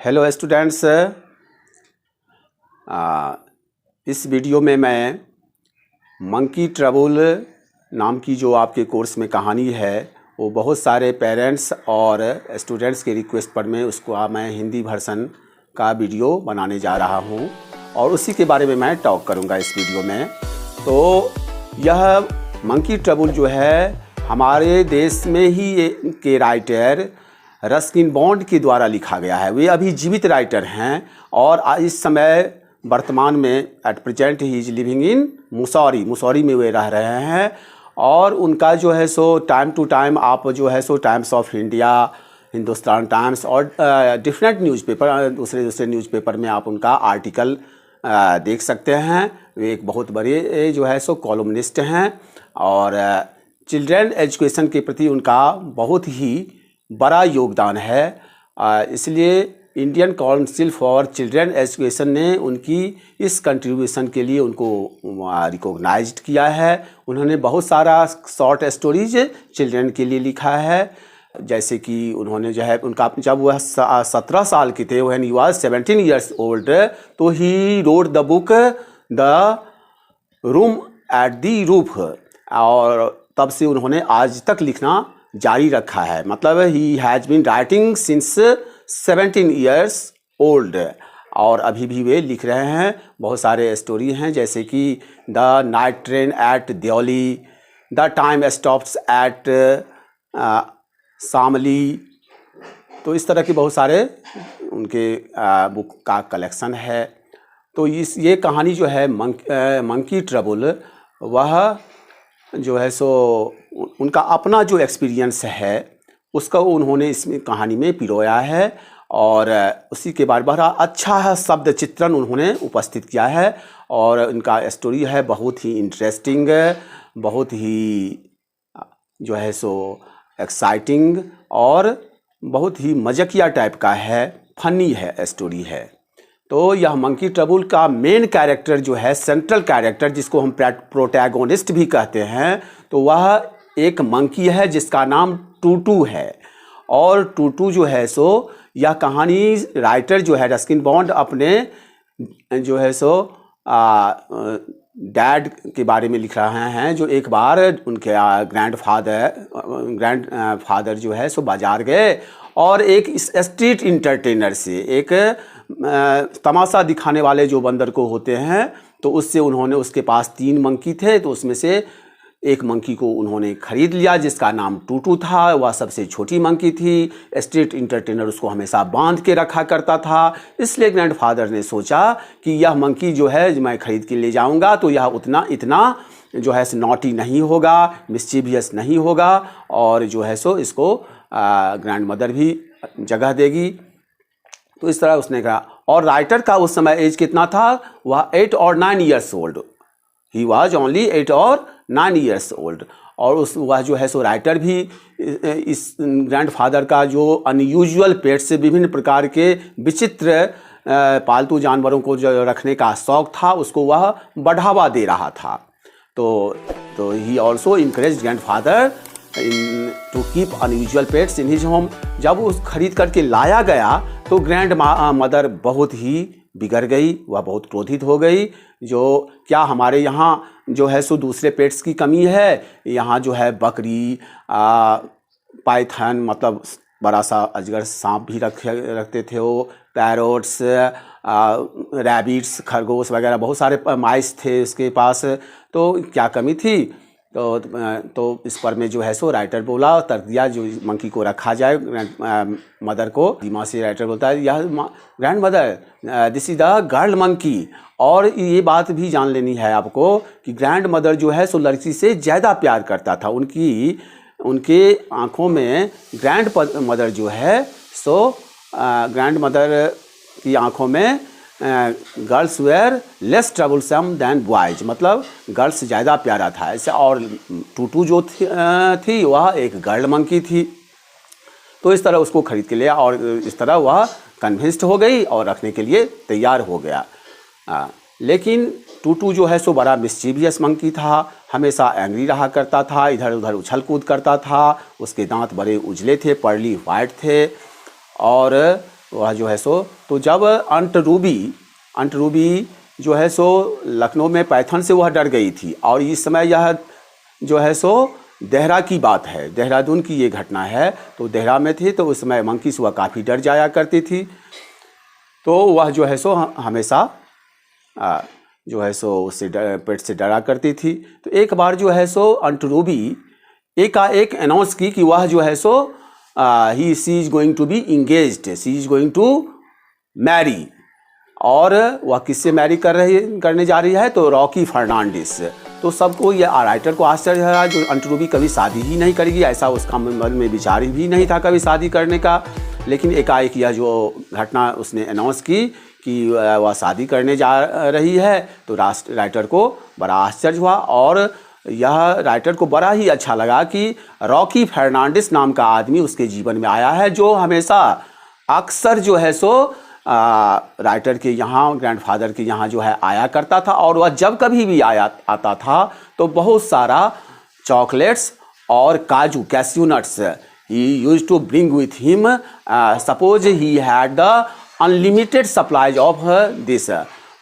Hello students, इस video में मैं मंकी ट्रबल नाम की जो आपके कोर्स में कहानी है वो बहुत सारे पेरेंट्स और स्टूडेंट्स के रिक्वेस्ट पर मैं हिंदी वर्सन का वीडियो बनाने जा रहा हूँ और उसी के बारे में मैं टॉक करूँगा इस वीडियो में। तो यह मंकी ट्रबल जो है हमारे देश में ही के राइटर रस्किन बॉन्ड के द्वारा लिखा गया है। वे अभी जीवित राइटर हैं और इस समय वर्तमान में at present he is living in Mussoorie में वे रह रहे हैं। और उनका जो है सो टाइम टू टाइम आप जो है सो Times of India, Hindustan Times और डिफरेंट न्यूज़पेपर, दूसरे न्यूज़पेपर में आप उनका आर्टिकल देख सकते हैं। वे एक बहुत बड़े जो है सो कॉलमनिस्ट हैं और चिल्ड्रन एजुकेशन के प्रति उनका बहुत ही बड़ा योगदान है। इसलिए Indian council for children education ने उनकी इस कंट्रीब्यूशन के लिए उनको रिकॉग्नाइज्ड किया है। उन्होंने बहुत सारा शॉर्ट स्टोरीज चिल्ड्रन के लिए लिखा है, जैसे कि उन्होंने जो है उनका जब वह 17 साल के थे, when he was 17 years old, तो he wrote the book the room at the roof, और तब से उन्होंने आज तक लिखना जारी रखा है। मतलब he has been writing since 17 years old और अभी भी वे लिख रहे हैं। बहुत सारे स्टोरी हैं, जैसे कि the night train at Deoli, the time stops at Shamli. तो इस तरह के बहुत सारे उनके बुक का कलेक्शन है। तो ये कहानी जो है मंकी ट्रबल, वह जो है सो उनका अपना जो एक्सपीरियंस है उसका उन्होंने इसमें कहानी में पिरोया है और उसी के बाद बड़ा अच्छा शब्द चित्रण उन्होंने उपस्थित किया है। और उनका स्टोरी है बहुत ही इंटरेस्टिंग, बहुत ही जो है सो एक्साइटिंग और बहुत ही मज़ाकिया टाइप का है, फनी है स्टोरी है। तो यह मंकी ट्रबल का मेन कैरेक्टर जो है, सेंट्रल कैरेक्टर जिसको हम प्रोटैगोनिस्ट भी कहते हैं, तो वह एक मंकी है जिसका नाम टूटू है। और टूटू जो है सो यह कहानी राइटर जो है रस्किन बॉन्ड अपने जो है सो डैड के बारे में लिख रहे हैं, जो एक बार उनके ग्रैंड फादर जो है सो बाजार गए और एक स्ट्रीट इंटरटेनर से, एक तमाशा दिखाने वाले जो बंदर को होते हैं, तो उससे उन्होंने, उसके पास 3 मंकी थे, तो उसमें से एक मंकी को उन्होंने खरीद लिया जिसका नाम टूटू था। वह सबसे छोटी मंकी थी। स्ट्रीट इंटरटेनर उसको हमेशा बांध के रखा करता था। इसलिए ग्रैंडफादर ने सोचा कि यह मंकी जो है मैं खरीद के ले जाऊंगा तो यह इतना जो है नॉटी नहीं होगा, मिस्चीवियस नहीं होगा और जो है सो इसको ग्रैंड मदर भी जगह देगी। तो इस तरह उसने कहा। और राइटर का उस समय एज कितना था? वह 8 और 9 years old. He was only 8 और 9 ईयर्स ओल्ड। और वह जो है सो राइटर भी इस ग्रैंडफादर का जो अनयूजुअल पेट्स, विभिन्न प्रकार के विचित्र पालतू जानवरों को जो रखने का शौक था, उसको वह बढ़ावा दे रहा था। तो he also encourage grandfather to keep unusual pets in his home. जब उस खरीद करके लाया गया तो ग्रैंड मदर बहुत ही बिगड़ गई, वह बहुत क्रोधित हो गई। जो क्या हमारे यहाँ जो है सो दूसरे पेट्स की कमी है? यहाँ जो है बकरी, पाइथन मतलब बड़ा सा अजगर सांप भी रखते थे वो, पैरोट्स, रैबिट्स, खरगोश वगैरह बहुत सारे माइस थे उसके पास। तो क्या कमी थी? तो इस पर में जो है सो राइटर बोला, तर्क दिया जो मंकी को रखा जाए मदर को। दिमाग से राइटर बोलता है, यह grand mother this is the girl monkey. और ये बात भी जान लेनी है आपको कि ग्रैंड मदर जो है सो लड़की से ज़्यादा प्यार करता था। उनके आँखों में ग्रैंड मदर जो है सो ग्रैंड मदर की आँखों में girls were less troublesome than boys, मतलब गर्ल्स ज़्यादा प्यारा था ऐसे। और टूटू जो थी वह एक गर्ल मंकी थी। तो इस तरह उसको खरीद के लिया और इस तरह वह कन्विंस्ड हो गई और रखने के लिए तैयार हो गया। लेकिन टूटू जो है सो बड़ा मिस्चीवियस मंकी था, हमेशा एंग्री रहा करता था, इधर उधर उछल कूद करता था। उसके दांत बड़े उजले थे, पर्ली वाइट थे और वह जो है सो, तो जब अंट रूबी जो है सो लखनऊ में पैथन से वह डर गई थी। और इस समय यह जो है सो देहरा की बात है, देहरादून की ये घटना है। तो देहरा में थी तो उस समय मंकी से वह काफ़ी डर जाया करती थी। तो वह जो है सो हमेशा जो है सो उससे पेट से डरा करती थी। तो एक बार जो है सो अंट रूबी एकाएक अनाउंस की कि वह जो है सो she is going to be engaged, she is going to marry. और वह किससे मैरी करने जा रही है? तो रॉकी फर्नांडिस। तो सबको ये राइटर को आश्चर्य है, जो अंट रूबी कभी शादी ही नहीं करेगी, ऐसा उसका मन में विचार भी नहीं था कभी शादी करने का। लेकिन एकाएक यह जो घटना उसने अनाउंस की कि वह शादी करने जा रही है, तो राइटर को बड़ा आश्चर्य हुआ। और यह राइटर को बड़ा ही अच्छा लगा कि रॉकी फर्नांडिस नाम का आदमी उसके जीवन में आया है, जो हमेशा अक्सर जो है सो राइटर के यहाँ, ग्रैंडफादर के यहाँ जो है आया करता था। और वह जब कभी भी आता था तो बहुत सारा चॉकलेट्स और काजू, cashew nuts he used to bring with him, suppose he had the unlimited supplies of this,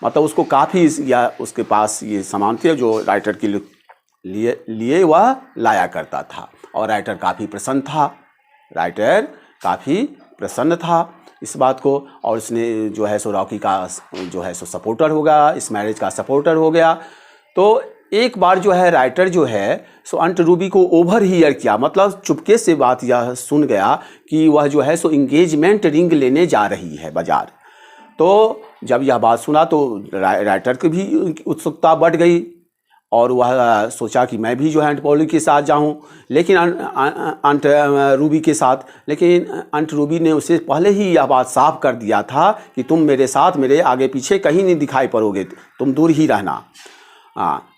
मतलब उसको काफ़ी या उसके पास ये सामान थे जो राइटर के लिए वह लाया करता था। और राइटर काफ़ी प्रसन्न था इस बात को। और उसने जो है सो रॉकी का जो है सो सपोर्टर हो गया, इस मैरिज का सपोर्टर हो गया। तो एक बार जो है राइटर जो है सो अंट रूबी को ओवर हियर किया, मतलब चुपके से बात यह सुन गया कि वह जो है सो इंगेजमेंट रिंग लेने जा रही है बाजार। तो जब यह बात सुना तो राइटर की भी उत्सुकता बढ़ गई और वह सोचा कि मैं भी जो है अंट पॉली के साथ जाऊं, लेकिन अंट रूबी के साथ। लेकिन अंट रूबी ने उसे पहले ही यह बात साफ कर दिया था कि तुम मेरे साथ, मेरे आगे पीछे कहीं नहीं दिखाई पड़ोगे, तुम दूर ही रहना।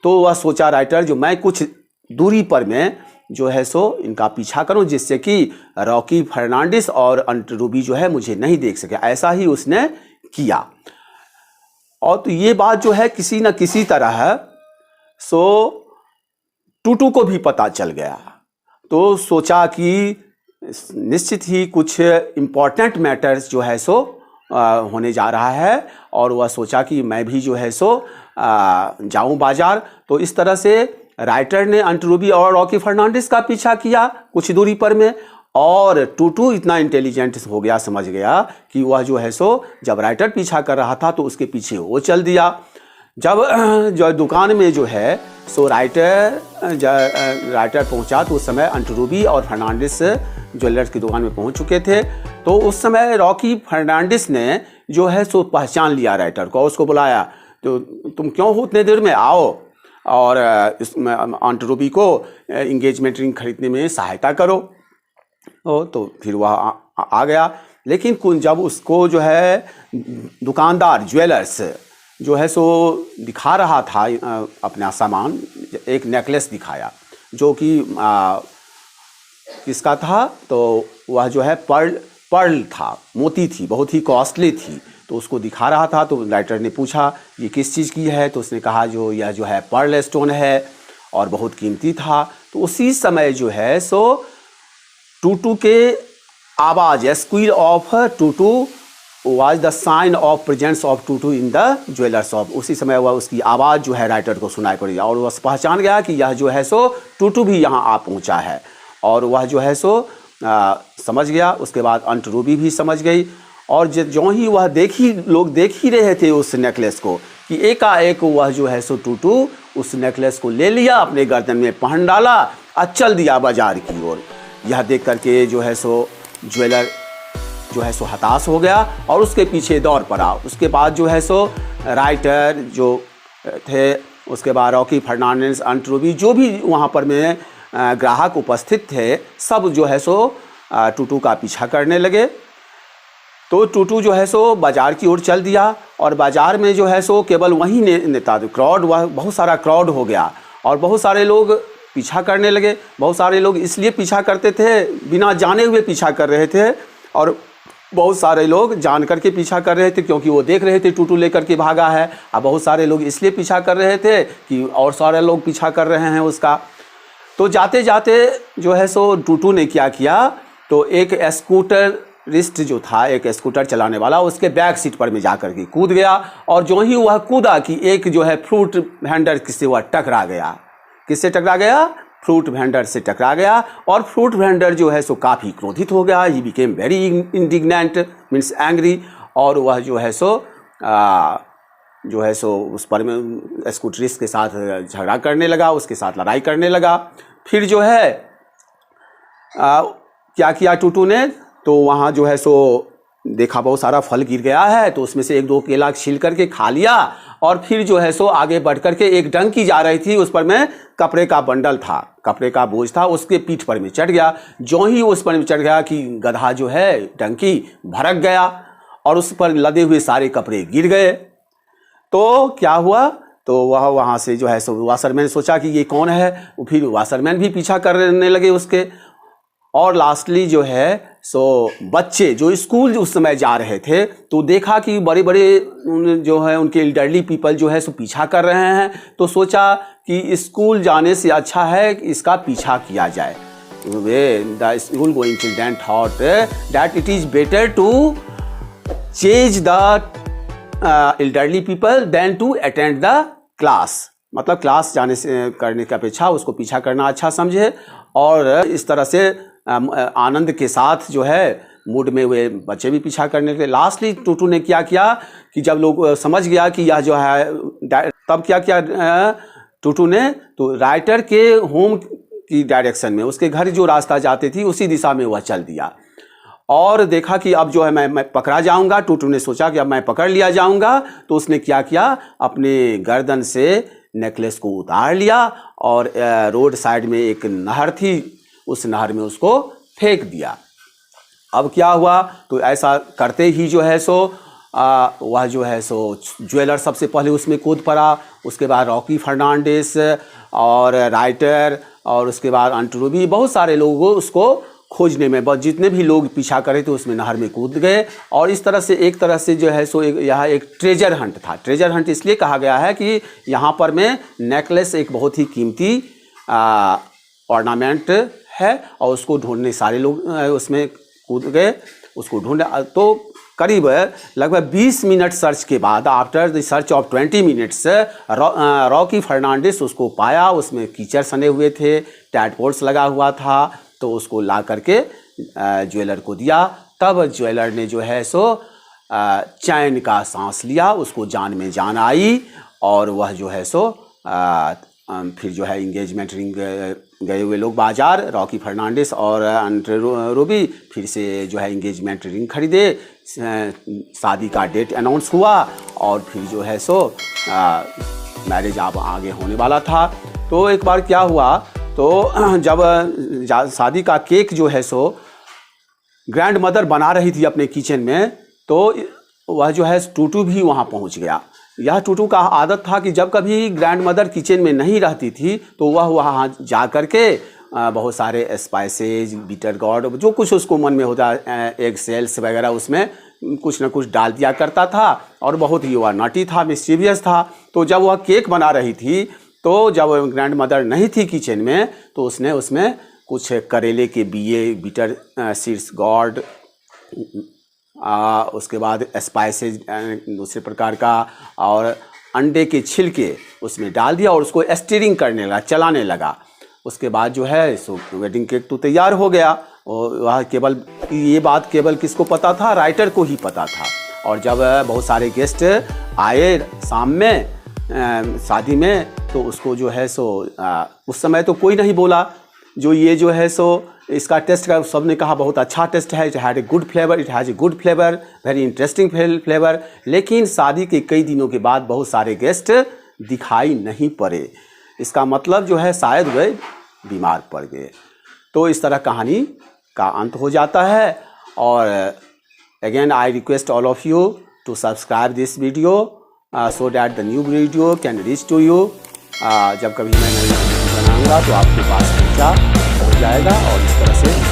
तो वह सोचा राइटर, जो मैं कुछ दूरी पर मैं जो है सो इनका पीछा करूं, जिससे कि रॉकी फर्नांडिस और अंट रूबी जो है मुझे नहीं देख सके। ऐसा ही उसने किया। और तो ये बात जो है किसी न किसी तरह सो टूटू को भी पता चल गया। तो सोचा कि निश्चित ही कुछ इम्पोर्टेंट मैटर्स जो है सो होने जा रहा है। और वह सोचा कि मैं भी जो है सो जाऊं बाजार। तो इस तरह से राइटर ने अंट रूबी और रॉकी फर्नांडिस का पीछा किया कुछ दूरी पर में। और टूटू इतना इंटेलिजेंट हो गया, समझ गया कि वह जो है सो जब राइटर पीछा कर रहा था तो उसके पीछे वो चल दिया। जब जो दुकान में जो है सो राइटर पहुंचा तो उस समय अंट रूबी और फर्नांडिस ज्वेलर्स की दुकान में पहुंच चुके थे। तो उस समय रॉकी फर्नांडिस ने जो है सो पहचान लिया राइटर को, उसको बुलाया, तो तुम क्यों हो उतने देर में, आओ और इसमें अंट रूबी को इंगेजमेंट रिंग खरीदने में सहायता करो। तो फिर वह आ गया। लेकिन जब उसको जो है दुकानदार ज्वेलर्स जो है सो दिखा रहा था अपना सामान, एक नेकलेस दिखाया जो कि किसका था? तो वह जो है पर्ल था, मोती थी, बहुत ही कॉस्टली थी। तो उसको दिखा रहा था। तो राइटर ने पूछा ये किस चीज़ की है? तो उसने कहा यह जो है पर्ल स्टोन है और बहुत कीमती था। तो उसी समय जो है सो टूटू के आवाज़, squeal of Toto was the sign of presence of Toto in the jeweller shop. उसी समय वह उसकी आवाज़ जो है राइटर को सुनाई पड़ी और वह पहचान गया कि यह जो है सो टूटू भी यहाँ आ पहुँचा है। और वह जो है सो समझ गया। उसके बाद अंट रूबी भी समझ गई। और जो ही वह लोग देख ही रहे थे उस नेकलेस को कि एकाएक वह जो है सो टूटू उस नेकलेस को ले लिया, अपने गर्दन में पहन डाला और चल दिया बाजार की ओर। यह देख करके जो है सो ज्वेलर जो है सो हताश हो गया और उसके पीछे दौड़ पड़ा। उसके बाद जो है सो राइटर जो थे, उसके बाद रॉकी फर्नांडिस, अंट रूबी, जो भी वहाँ पर में ग्राहक उपस्थित थे, सब जो है सो टूटू का पीछा करने लगे। तो टूटू जो है सो बाज़ार की ओर चल दिया और बाज़ार में जो है सो केवल वही नेता क्राउड, वह बहुत सारा क्राउड हो गया और बहुत सारे लोग पीछा करने लगे। बहुत सारे लोग इसलिए पीछा करते थे, बिना जाने हुए पीछा कर रहे थे, और बहुत सारे लोग जान करके पीछा कर रहे थे क्योंकि वो देख रहे थे टूटू लेकर के भागा है। और बहुत सारे लोग इसलिए पीछा कर रहे थे कि और सारे लोग पीछा कर रहे हैं उसका। तो जाते जाते जो है सो टूटू ने क्या किया, तो एक स्कूटर रिस्ट जो था एक स्कूटर चलाने वाला, उसके बैक सीट पर में जाकर के कूद गया। और जो ही वह कूदा कि एक जो है फ्रूट वेंडर से वह टकरा गया। किससे टकरा गया? फ्रूट वेंडर से टकरा गया। और फ्रूट वेंडर जो है सो काफ़ी क्रोधित हो गया। He became very indignant, means angry. और वह जो है सो उस पर में स्कूटरिस्ट के साथ झगड़ा करने लगा, उसके साथ लड़ाई करने लगा। फिर जो है क्या किया टूटू ने, तो वहाँ जो है सो देखा बहुत सारा फल गिर गया है, तो उसमें से 1-2 केला छील करके खा लिया। और फिर जो है सो आगे बढ़ करके एक डंकी जा रही थी, उस पर में कपड़े का बंडल था, कपड़े का बोझ था, उसके पीठ पर में चढ़ गया। जो ही उस पर में चढ़ गया कि गधा जो है डंकी भड़क गया और उस पर लदे हुए सारे कपड़े गिर गए। तो क्या हुआ, तो वह वहाँ से जो है सो वाशरमैन सोचा कि ये कौन है। फिर वाशरमैन भी पीछा करने लगे उसके। और लास्टली जो है सो बच्चे जो स्कूल उस समय जा रहे थे, तो देखा कि बड़े बड़े जो है उनके एल्डरली पीपल जो है सो पीछा कर रहे हैं। तो सोचा कि स्कूल जाने से अच्छा है कि इसका पीछा किया जाए। The school going children thought that it is better to chase the elderly people than to attend the class. मतलब क्लास जाने से करने की अपेक्षा उसको पीछा करना अच्छा समझे। और इस तरह से आनंद के साथ जो है मूड में हुए बच्चे भी पीछा करने के। लास्टली टूटू ने क्या किया कि जब लोग समझ गया कि यह जो है, तब क्या किया टूटू ने, तो राइटर के होम की डायरेक्शन में, उसके घर जो रास्ता जाते थी उसी दिशा में वह चल दिया। और देखा कि अब जो है मैं पकड़ा जाऊंगा। टूटू ने सोचा कि अब मैं पकड़ लिया जाऊंगा। तो उसने क्या किया, अपने गर्दन से नेकलेस को उतार लिया और रोड साइड में एक नहर थी, उस नहर में उसको फेंक दिया। अब क्या हुआ, तो ऐसा करते ही जो है सो वह जो है सो ज्वेलर सबसे पहले उसमें कूद पड़ा। उसके बाद रॉकी फर्नांडिस और राइटर और उसके बाद आंट रूबी, बहुत सारे लोग उसको खोजने में, बस जितने भी लोग पीछा करे थे उसमें नहर में कूद गए। और इस तरह से एक तरह से जो है सो यह एक ट्रेजर हंट था। ट्रेजर हंट इसलिए कहा गया है कि यहाँ पर में नेकलेस एक बहुत ही कीमती ऑर्नामेंट है और उसको ढूंढने सारे लोग उसमें कूद गए, उसको ढूंढे। तो करीब लगभग 20 मिनट सर्च के बाद, after the search of 20 minutes, Rocky Fernandes उसको पाया। उसमें कीचड़ सने हुए थे, टैडपोल्स लगा हुआ था। तो उसको ला करके ज्वेलर को दिया। तब ज्वेलर ने जो है सो चैन का सांस लिया, उसको जान में जान आई। और वह जो है सो फिर जो है इंगेजमेंट रिंग गए हुए लोग बाजार, रॉकी फर्नांडिस और आंट रूबी फिर से जो है इंगेजमेंट रिंग खरीदे। शादी का डेट अनाउंस हुआ और फिर जो है सो मैरिज अब आगे होने वाला था। तो एक बार क्या हुआ, तो जब शादी का केक जो है सो ग्रैंड मदर बना रही थी अपने किचन में, तो वह जो है टूटू भी वहाँ पहुँच गया। यह टूटू का आदत था कि जब कभी ग्रैंड मदर किचन में नहीं रहती थी तो वह वहाँ जा कर के बहुत सारे स्पाइसेज, बिटर गॉड, जो कुछ उसको मन में होता, एग सेल्स वगैरह, उसमें कुछ न कुछ डाल दिया करता था। और बहुत ही वह नॉटी था, मिस्चीवियस था। तो जब वह केक बना रही थी, तो जब ग्रैंड मदर नहीं थी किचन में, तो उसने उसमें कुछ करेले के बिये, बिटर सीड्स गॉड, उसके बाद स्पाइसेज दूसरे प्रकार का, और अंडे के छिलके उसमें डाल दिया और उसको स्टीरिंग करने लगा, चलाने लगा। उसके बाद जो है सो वेडिंग केक तो तैयार हो गया। और वह केवल, ये बात केवल किसको पता था, राइटर को ही पता था। और जब बहुत सारे गेस्ट आए शाम में शादी में, तो उसको जो है सो उस समय तो कोई नहीं बोला। जो ये जो है सो इसका टेस्ट का सब ने कहा बहुत अच्छा टेस्ट है, it had a good flavour, it has a good flavour, very interesting flavour. लेकिन शादी के कई दिनों के बाद बहुत सारे गेस्ट दिखाई नहीं पड़े। इसका मतलब जो है शायद वे बीमार पड़ गए। तो इस तरह कहानी का अंत हो जाता है। और again I request all of you to subscribe this video so that the new video can reach to you. जब कभी मैं नई बनाऊंगा तो आपके पास पहुंच जाएगा। और इस तरह से